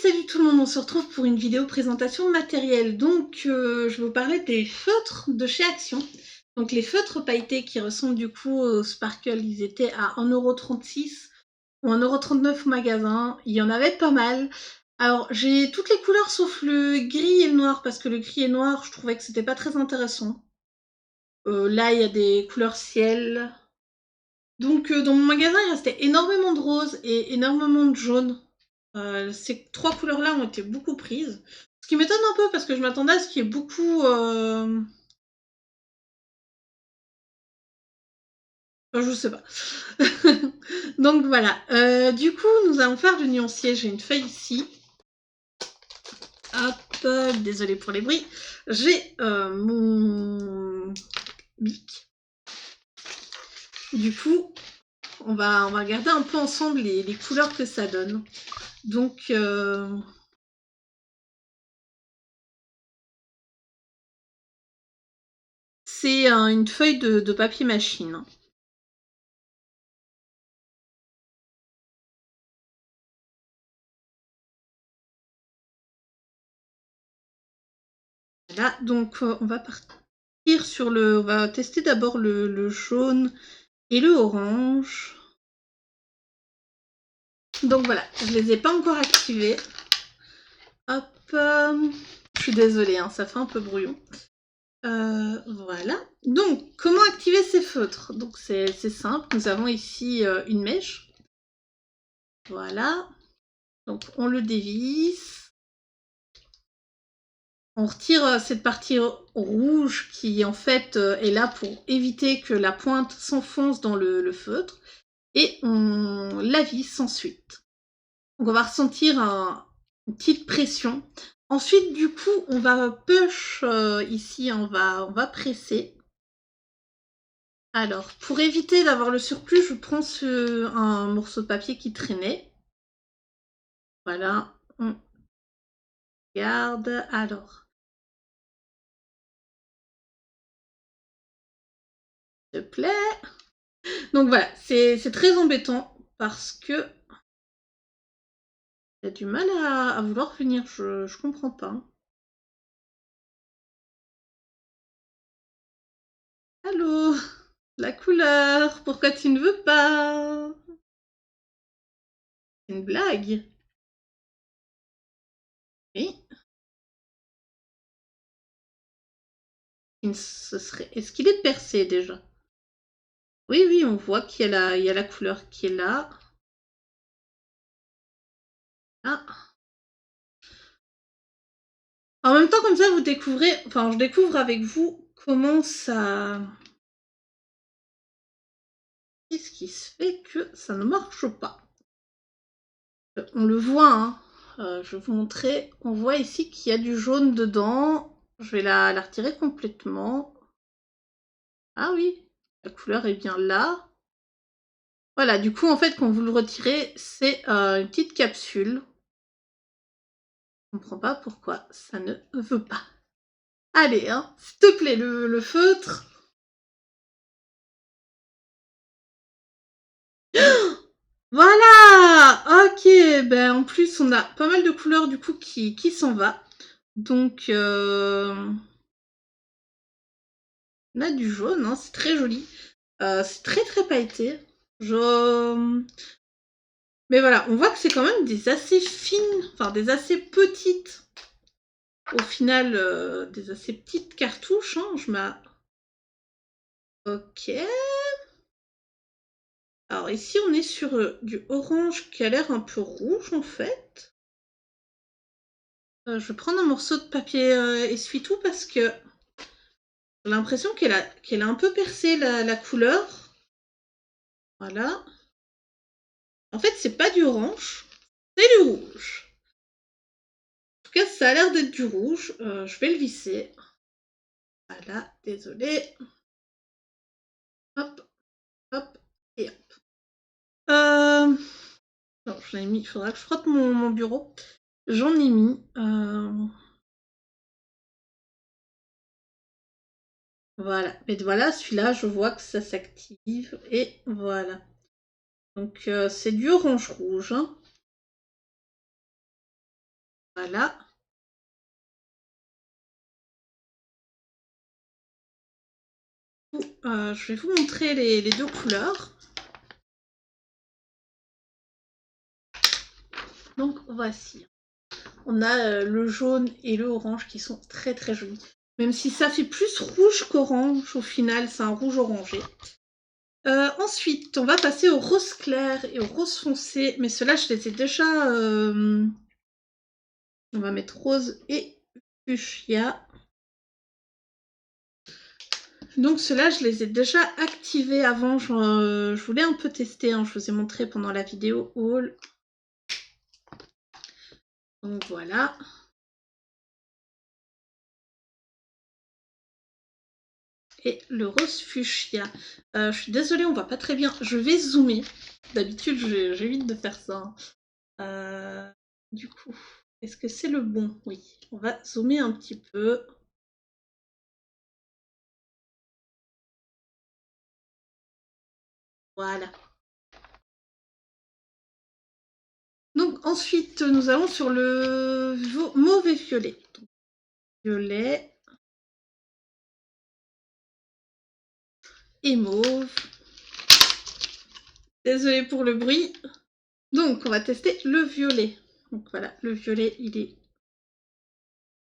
Salut tout le monde, on se retrouve pour une vidéo présentation de matériel. Donc je vais vous parler des feutres de chez Action. Donc les feutres pailletés qui ressemblent du coup au Sparkle, ils étaient à 1,36 € ou 1,39 € au magasin. Il y en avait pas mal. Alors j'ai toutes les couleurs sauf le gris et le noir, parce que le gris et le noir, je trouvais que c'était pas très intéressant. Là il y a des couleurs ciel. Donc dans mon magasin il restait énormément de rose et énormément de jaune. Ces trois couleurs-là ont été beaucoup prises. Ce qui m'étonne un peu parce que je m'attendais à ce qu'il y ait beaucoup... je sais pas. Donc voilà. Du coup, nous allons faire du nuancier. J'ai une feuille ici. Hop, désolée pour les bruits. J'ai mon bic. Du coup, on va regarder un peu ensemble les couleurs que ça donne. Donc... c'est une feuille de papier machine. Voilà, donc on va partir sur le... On va tester d'abord le jaune et le orange. Donc voilà, je les ai pas encore activés. Hop, je suis désolée, hein, ça fait un peu brouillon. Voilà. Donc, comment activer ces feutres? Donc c'est simple, nous avons ici une mèche. Voilà. Donc on le dévisse. On retire cette partie rouge qui en fait est là pour éviter que la pointe s'enfonce dans le feutre. Et on la visse ensuite. Donc on va ressentir une petite pression. Ensuite, du coup, on va push ici, on va presser. Alors, pour éviter d'avoir le surplus, je prends un morceau de papier qui traînait. Voilà, on garde. Alors, s'il te plaît. Donc voilà, c'est très embêtant parce que il y a du mal à vouloir venir, je comprends pas. Allô? La couleur, pourquoi tu ne veux pas? C'est une blague? Oui. Est-ce qu'il est percé déjà? Oui, oui, on voit qu'il y a la couleur qui est là. Ah. En même temps, comme ça, vous découvrez... Enfin, je découvre avec vous comment ça... Qu'est-ce qui se fait que ça ne marche pas? On le voit, hein. Je vais vous montrer. On voit ici qu'il y a du jaune dedans. Je vais la retirer complètement. Ah oui, la couleur est bien là. Voilà, du coup, en fait, quand vous le retirez, c'est une petite capsule. Je comprends pas pourquoi ça ne veut pas. Allez, hein, s'il te plaît, le feutre. Voilà. Ok, ben en plus, on a pas mal de couleurs, du coup, qui s'en va. Donc, on a du jaune, hein, c'est très joli. C'est très, très pailleté. Mais voilà, on voit que c'est quand même des assez fines, enfin des assez petites, au final, des assez petites cartouches, hein, Ok. Alors ici, on est sur du orange qui a l'air un peu rouge, en fait. Je vais prendre un morceau de papier essuie-tout parce que j'ai l'impression qu'elle a un peu percé la couleur. Voilà. En fait, c'est pas du orange, c'est du rouge. En tout cas, ça a l'air d'être du rouge. Je vais le visser. Voilà, désolée. Hop, hop, et hop. Non, j'en ai mis, il faudra que je frotte mon bureau. J'en ai mis. Voilà. Mais voilà, celui-là, je vois que ça s'active. Et voilà. Donc, c'est du orange-rouge. Hein. Voilà. Je vais vous montrer les deux couleurs. Donc voici. On a le jaune et le orange qui sont très très jolis. Même si ça fait plus rouge qu'orange, au final c'est un rouge orangé. Ensuite, on va passer au rose clair et au rose foncé. Mais ceux-là, je les ai déjà... On va mettre rose et fuchsia. Donc ceux-là, je les ai déjà activés avant. Je voulais un peu tester. Hein. Je vous ai montré pendant la vidéo haul. Donc voilà. Et le rose fuchsia. Je suis désolée, on voit pas très bien. Je vais zoomer. D'habitude, j'évite de faire ça. Du coup, est-ce que c'est le bon? Oui. On va zoomer un petit peu. Voilà. Donc ensuite, nous allons sur le mauve et violet. Donc, violet et mauve. Désolée pour le bruit. Donc, on va tester le violet. Donc voilà, le violet, il est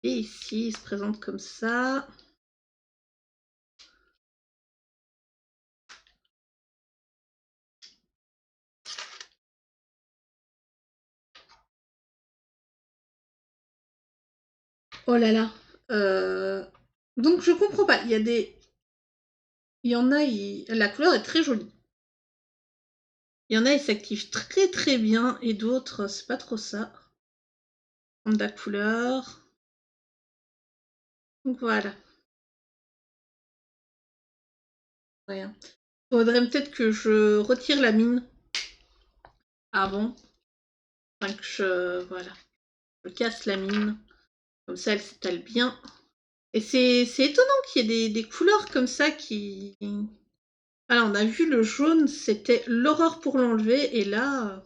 ici, il se présente comme ça. Oh là là. Donc je comprends pas. Il y en a, la couleur est très jolie. Il y en a, ils s'activent très très bien et d'autres, c'est pas trop ça. Comme la couleur. Donc voilà. Rien. Faudrait peut-être que je retire la mine avant. Enfin que voilà. Je casse la mine. Comme ça, elle s'étale bien. Et c'est étonnant qu'il y ait des couleurs comme ça qui... Alors, on a vu le jaune, c'était l'horreur pour l'enlever. Et là...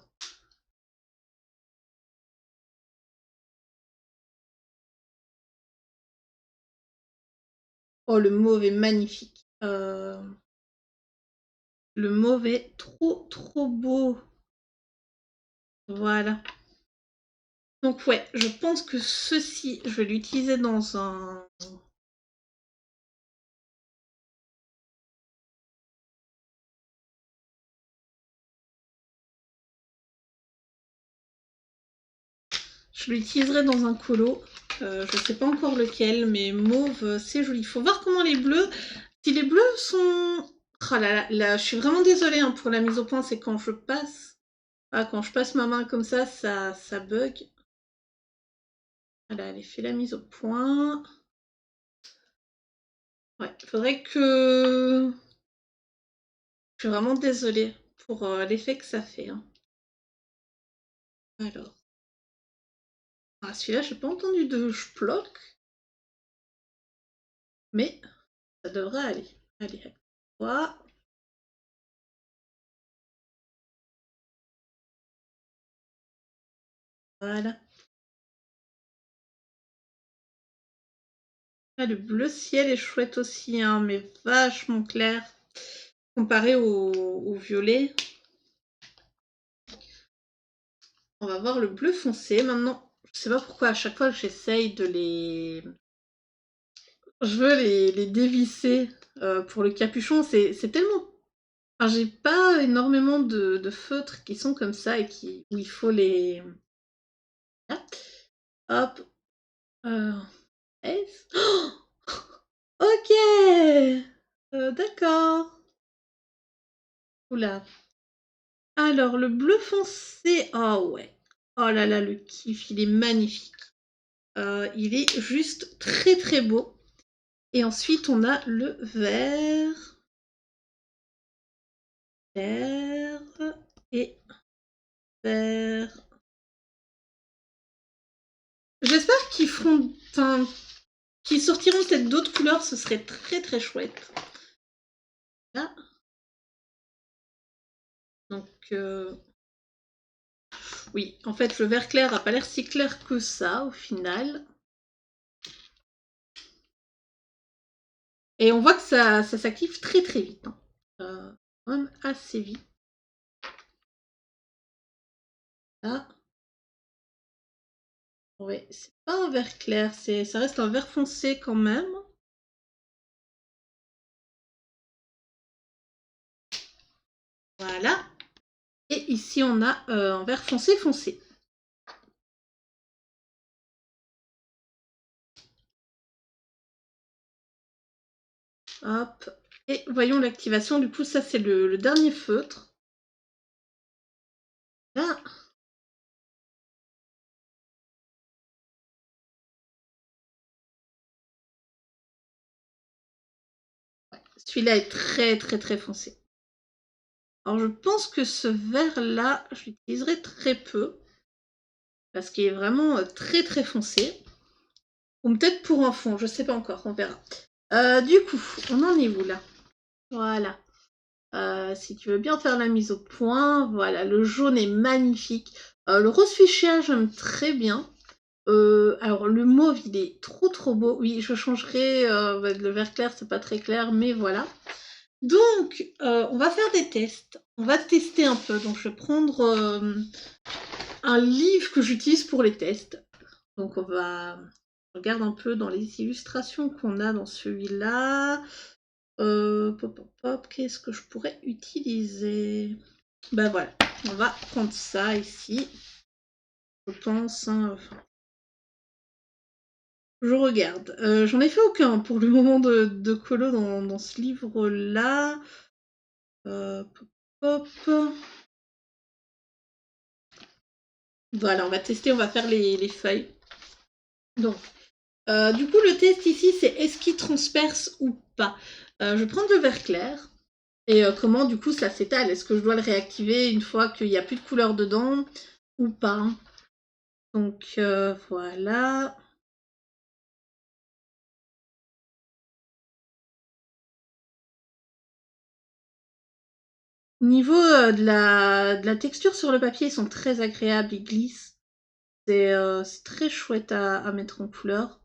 Oh, le mauve est magnifique. Le mauve est trop, trop beau. Voilà. Donc ouais, je pense que ceci, je vais l'utiliser dans un... Je l'utiliserai dans un colo. Je sais pas encore lequel, mais mauve, c'est joli. Faut voir comment les bleus... Si les bleus sont... Oh là là, je suis vraiment désolée hein, pour la mise au point, c'est quand je passe... Ah, quand je passe ma main comme ça bug. Voilà, elle a fait la mise au point. Ouais, il faudrait que... Je suis vraiment désolée pour l'effet que ça fait. Hein. Alors... Ah, celui-là, j'ai pas entendu de schplock. Mais ça devrait aller. Allez, voilà. Voilà. Ah, le bleu ciel est chouette aussi, hein, mais vachement clair comparé au violet. On va voir le bleu foncé maintenant. Je sais pas pourquoi à chaque fois que j'essaye de les... Je veux les dévisser pour le capuchon, c'est tellement... Enfin, j'ai pas énormément de feutres qui sont comme ça et où il faut les... Là. Hop. Oh ok. D'accord. Oula. Alors, le bleu foncé. Oh ouais. Oh là là, le kiff, il est magnifique. Il est juste très très beau. Et ensuite, on a le vert. Vert. Et vert. J'espère qu'ils feront... Enfin, qu'ils sortiront peut-être d'autres couleurs, ce serait très très chouette. Là. Donc... Oui, en fait, le vert clair a pas l'air si clair que ça, au final. Et on voit que ça s'active très très vite. Hein. Quand même assez vite. Là. Ouais, c'est pas un vert clair, ça reste un vert foncé quand même. Voilà. Et ici, on a un vert foncé foncé. Hop. Et voyons l'activation. Du coup, ça, c'est le dernier feutre. Là. Ouais, celui-là est très, très, très foncé. Alors, je pense que ce vert-là, je l'utiliserai très peu. Parce qu'il est vraiment très, très foncé. Ou peut-être pour un fond, je sais pas encore, on verra. Du coup, on en est où, là? Voilà. Si tu veux bien faire la mise au point, voilà, le jaune est magnifique. Le rose fuchsia, j'aime très bien. Alors le mauve, il est trop trop beau. Oui, je changerai le vert clair, c'est pas très clair, mais voilà. Donc, on va faire des tests. On va tester un peu. Donc, je vais prendre un livre que j'utilise pour les tests. Donc, on va regarder un peu dans les illustrations qu'on a dans celui-là. Pop, pop, pop, qu'est-ce que je pourrais utiliser? Ben voilà, on va prendre ça ici. Je pense. Hein, enfin, je regarde. J'en ai fait aucun pour le moment de colo dans ce livre-là. Pop, pop. Voilà, on va tester, on va faire les feuilles. Donc, du coup, le test ici, c'est est-ce qu'il transperce ou pas. Je vais prendre le vert clair. Et comment, du coup, ça s'étale. Est-ce que je dois le réactiver une fois qu'il n'y a plus de couleur dedans ou pas. Donc, voilà. Au niveau de la texture sur le papier, ils sont très agréables, ils glissent. C'est très chouette à mettre en couleur.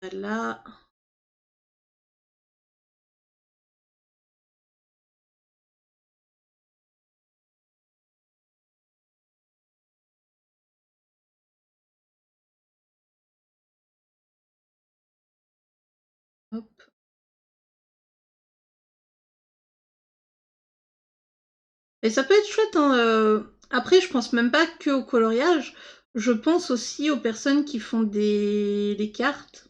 Voilà. Hop. Et ça peut être chouette, hein, après, je pense même pas que au coloriage. Je pense aussi aux personnes qui font des cartes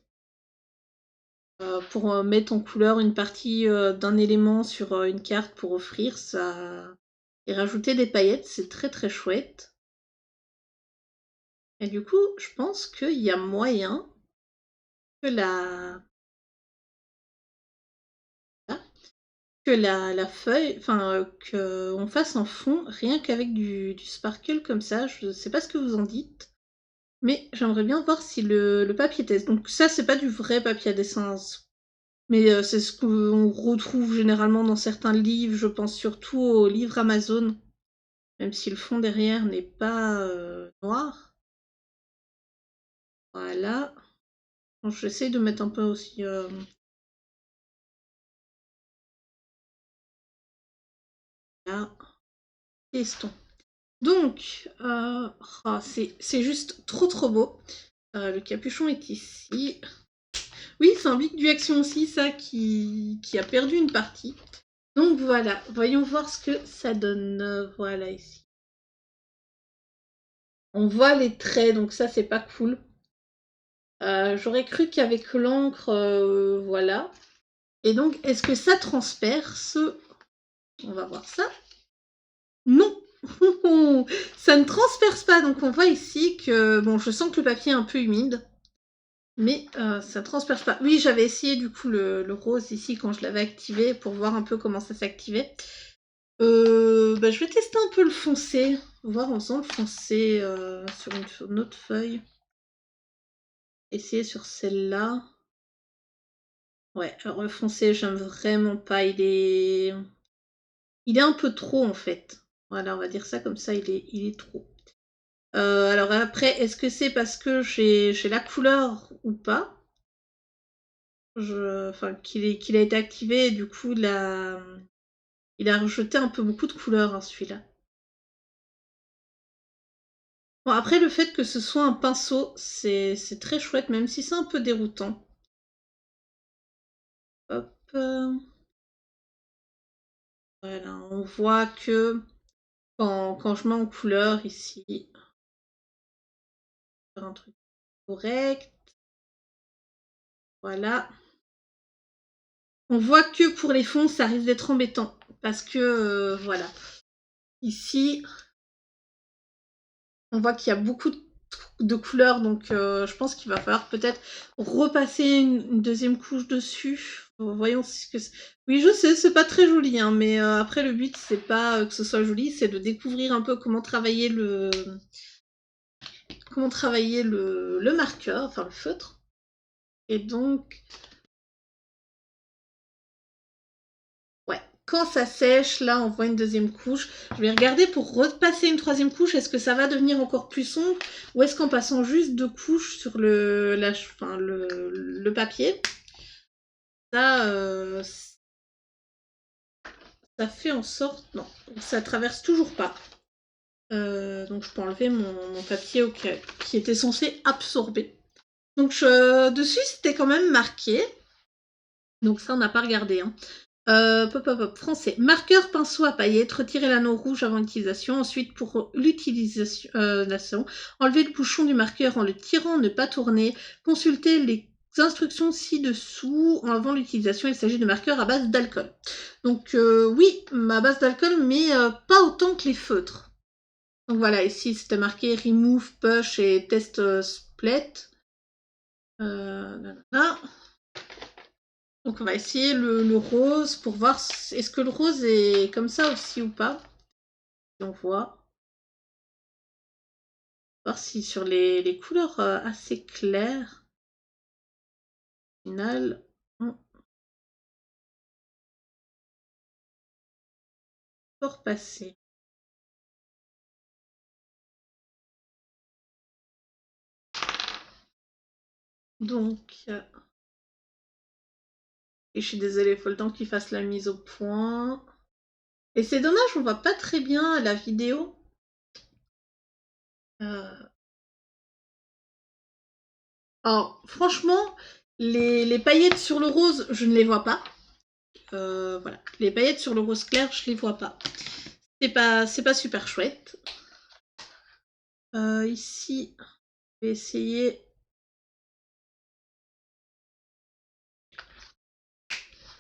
pour mettre en couleur une partie d'un élément sur une carte pour offrir ça et rajouter des paillettes, c'est très très chouette. Et du coup, je pense qu'il y a moyen que la feuille, enfin, qu'on fasse un fond rien qu'avec du sparkle comme ça. Je sais pas ce que vous en dites, mais j'aimerais bien voir si le papier teste. Donc ça, c'est pas du vrai papier à dessin, mais c'est ce qu'on retrouve généralement dans certains livres. Je pense surtout aux livres Amazon, même si le fond derrière n'est pas noir. Voilà. Donc, j'essaie de mettre un peu aussi. Là. Testons. Donc, c'est juste trop trop beau. Le capuchon est ici. Oui, c'est un Bic du Action aussi, ça, qui a perdu une partie. Donc voilà, voyons voir ce que ça donne. Voilà ici. On voit les traits, donc ça, c'est pas cool. J'aurais cru qu'avec l'encre, voilà. Et donc, est-ce que ça transperce? On va voir ça. Non, ça ne transperce pas. Donc on voit ici que, bon, je sens que le papier est un peu humide. Mais ça transperce pas. Oui, j'avais essayé du coup le rose ici quand je l'avais activé pour voir un peu comment ça s'activait. Bah, je vais tester un peu le foncé. Voir en faisant le foncé sur une autre feuille. Essayer sur celle-là. Ouais, alors le foncé, j'aime vraiment pas. Il est un peu trop en fait. Voilà, on va dire ça comme ça, il est trop. Alors après, est-ce que c'est parce que j'ai la couleur ou pas? Enfin, qu'il a été activé et du coup, il a rejeté un peu beaucoup de couleurs, hein, celui-là. Bon, après, le fait que ce soit un pinceau, c'est très chouette, même si c'est un peu déroutant. Hop. Voilà, on voit que quand je mets en couleur ici, faire un truc correct. Voilà. On voit que pour les fonds, ça risque d'être embêtant. Parce que, voilà. Ici, on voit qu'il y a beaucoup de couleurs, donc je pense qu'il va falloir peut-être repasser une deuxième couche dessus. Voyons ce que c'est. Oui, je sais, c'est pas très joli, hein, mais après le but c'est pas que ce soit joli, c'est de découvrir un peu comment travailler le marqueur, enfin le feutre. Et donc, ouais, quand ça sèche, là on voit une deuxième couche. Je vais regarder pour repasser une troisième couche, est-ce que ça va devenir encore plus sombre ou est-ce qu'en passant juste 2 couches sur le papier, ça, ça fait en sorte... Non, ça traverse toujours pas. Donc je peux enlever mon papier qui était censé absorber. Donc dessus c'était quand même marqué. Donc ça on n'a pas regardé, hein. Français. Marqueur pinceau à paillettes. Retirer l'anneau rouge avant l'utilisation. Ensuite, pour l'utilisation, enlever le bouchon du marqueur en le tirant, ne pas tourner. Consulter les instructions ci-dessous. Avant l'utilisation, il s'agit de marqueurs à base d'alcool. Donc oui, à base d'alcool, mais pas autant que les feutres. Donc voilà, ici c'était marqué Remove, Push et Test Split. Donc on va essayer le rose pour voir est-ce que le rose est comme ça aussi ou pas. On voit. Voir si sur les couleurs assez claires, au final, on peut repasser. Donc, et je suis désolée, il faut le temps qu'il fasse la mise au point. Et c'est dommage, on voit pas très bien la vidéo. Alors, franchement, les paillettes sur le rose, je ne les vois pas. Voilà. Les paillettes sur le rose clair, je les vois pas. C'est pas super chouette. Ici, je vais essayer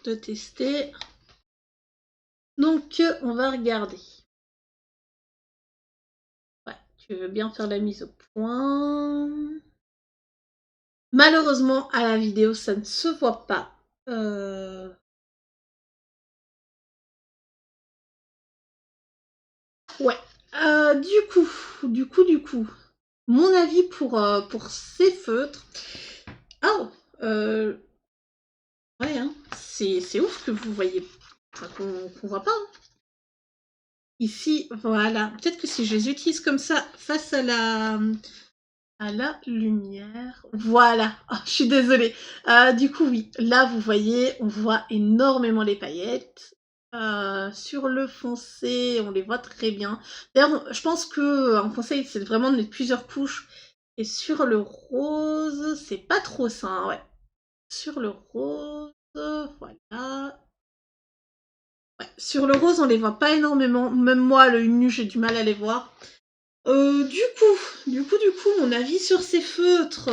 de tester. Donc, on va regarder. Ouais, tu veux bien faire la mise au point. Malheureusement, à la vidéo, ça ne se voit pas. Ouais. Du coup, mon avis pour ces feutres. Oh, ouais, hein, c'est ouf que vous voyez, enfin, qu'on voit pas. Hein. Ici, voilà. Peut-être que si je les utilise comme ça face à la lumière. Voilà. Oh, je suis désolée. Du coup, oui. Là, vous voyez, on voit énormément les paillettes. Sur le foncé, on les voit très bien. D'ailleurs, je pense que un conseil, c'est vraiment de mettre plusieurs couches. Et sur le rose, c'est pas trop ça, hein, ouais. Sur le rose, voilà. Ouais. Sur le rose, on les voit pas énormément. Même moi, à l'œil nu, j'ai du mal à les voir. Du coup, mon avis sur ces feutres,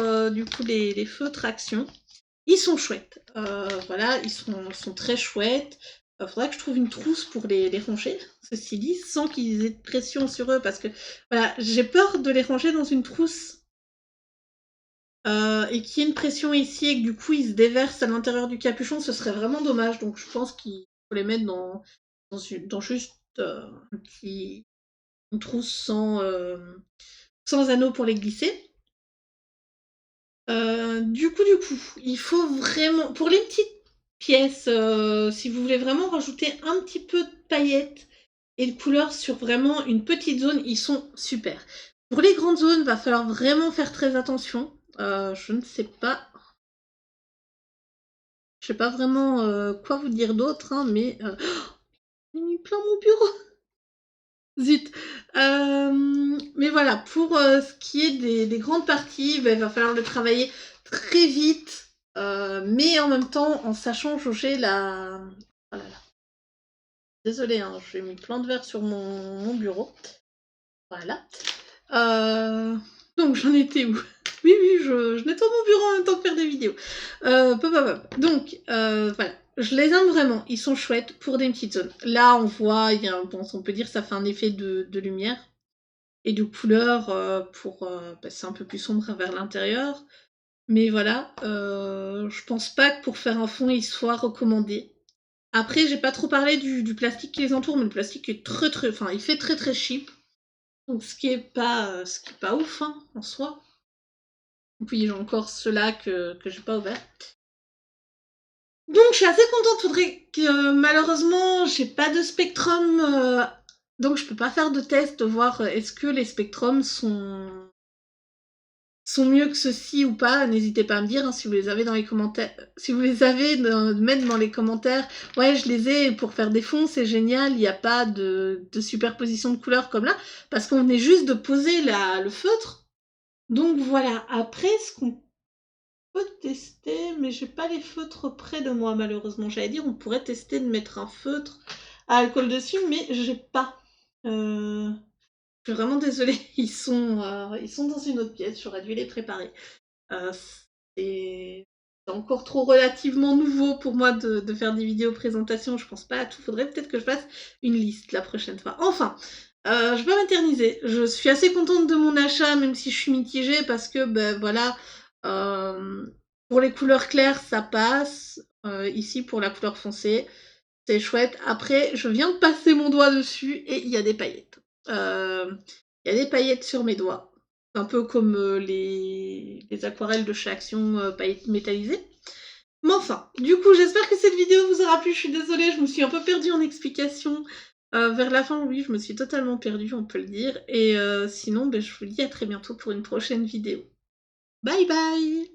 les feutres Action, ils sont chouettes. Voilà, ils sont très chouettes. Faudrait que je trouve une trousse pour les ranger, ceci dit, sans qu'ils aient de pression sur eux, parce que voilà, j'ai peur de les ranger dans une trousse et qu'il y ait une pression ici et que du coup ils se déversent à l'intérieur du capuchon, ce serait vraiment dommage. Donc je pense qu'il faut les mettre dans juste une trousse sans anneau pour les glisser. Du coup, il faut vraiment, pour les petites pièces, si vous voulez vraiment rajouter un petit peu de paillettes et de couleurs sur vraiment une petite zone, ils sont super. Pour les grandes zones, va falloir vraiment faire très attention. Je ne sais pas. Je sais pas vraiment quoi vous dire d'autre, hein, mais j'ai mis plein mon bureau. Zut. Mais voilà, pour ce qui est des grandes parties, bah, il va falloir le travailler très vite, mais en même temps en sachant jauger la. Oh là là. Désolée, hein, j'ai mis plein de verre sur mon bureau. Voilà. Donc j'en étais où? Oui, oui, je nettoie mon bureau en même temps que faire des vidéos. Donc, voilà. Je les aime vraiment, ils sont chouettes pour des petites zones. Là, on voit, bon, on peut dire que ça fait un effet de lumière et de couleur c'est un peu plus sombre vers l'intérieur. Mais voilà, je pense pas que pour faire un fond, il soit recommandé. Après, j'ai pas trop parlé du plastique qui les entoure, mais le plastique est très, enfin, il fait très cheap. Donc ce qui est pas ouf, hein, en soi. Puis j'ai encore ceux-là que j'ai pas ouvert. Donc je suis assez contente, faudrait que malheureusement j'ai pas de Spectrum, donc je peux pas faire de test, voir est-ce que les Spectrums sont mieux que ceux-ci ou pas. N'hésitez pas à me dire, hein, si vous les avez dans les commentaires. Si vous les avez, mettre dans les commentaires. Ouais, je les ai pour faire des fonds, c'est génial, il n'y a pas de superposition de couleurs comme là, parce qu'on venait juste de poser le feutre. Donc voilà, après ce qu'on peut tester, mais j'ai pas les feutres près de moi malheureusement. J'allais dire on pourrait tester de mettre un feutre à alcool dessus, mais j'ai pas. Je suis vraiment désolée, ils sont dans une autre pièce, j'aurais dû les préparer. C'est encore trop relativement nouveau pour moi de faire des vidéos présentations, je pense pas à tout, faudrait peut-être que je fasse une liste la prochaine fois. Enfin, je vais pas m'éterniser, je suis assez contente de mon achat, même si je suis mitigée, parce que, ben voilà, pour les couleurs claires, ça passe. Ici, pour la couleur foncée, c'est chouette. Après, je viens de passer mon doigt dessus et il y a des paillettes. Il y a des paillettes sur mes doigts. Un peu comme les aquarelles de chez Action paillettes métallisées. Mais enfin, du coup, j'espère que cette vidéo vous aura plu. Je suis désolée, je me suis un peu perdue en explications. Vers la fin, oui, je me suis totalement perdue, on peut le dire. Et sinon, ben, je vous dis à très bientôt pour une prochaine vidéo. Bye bye!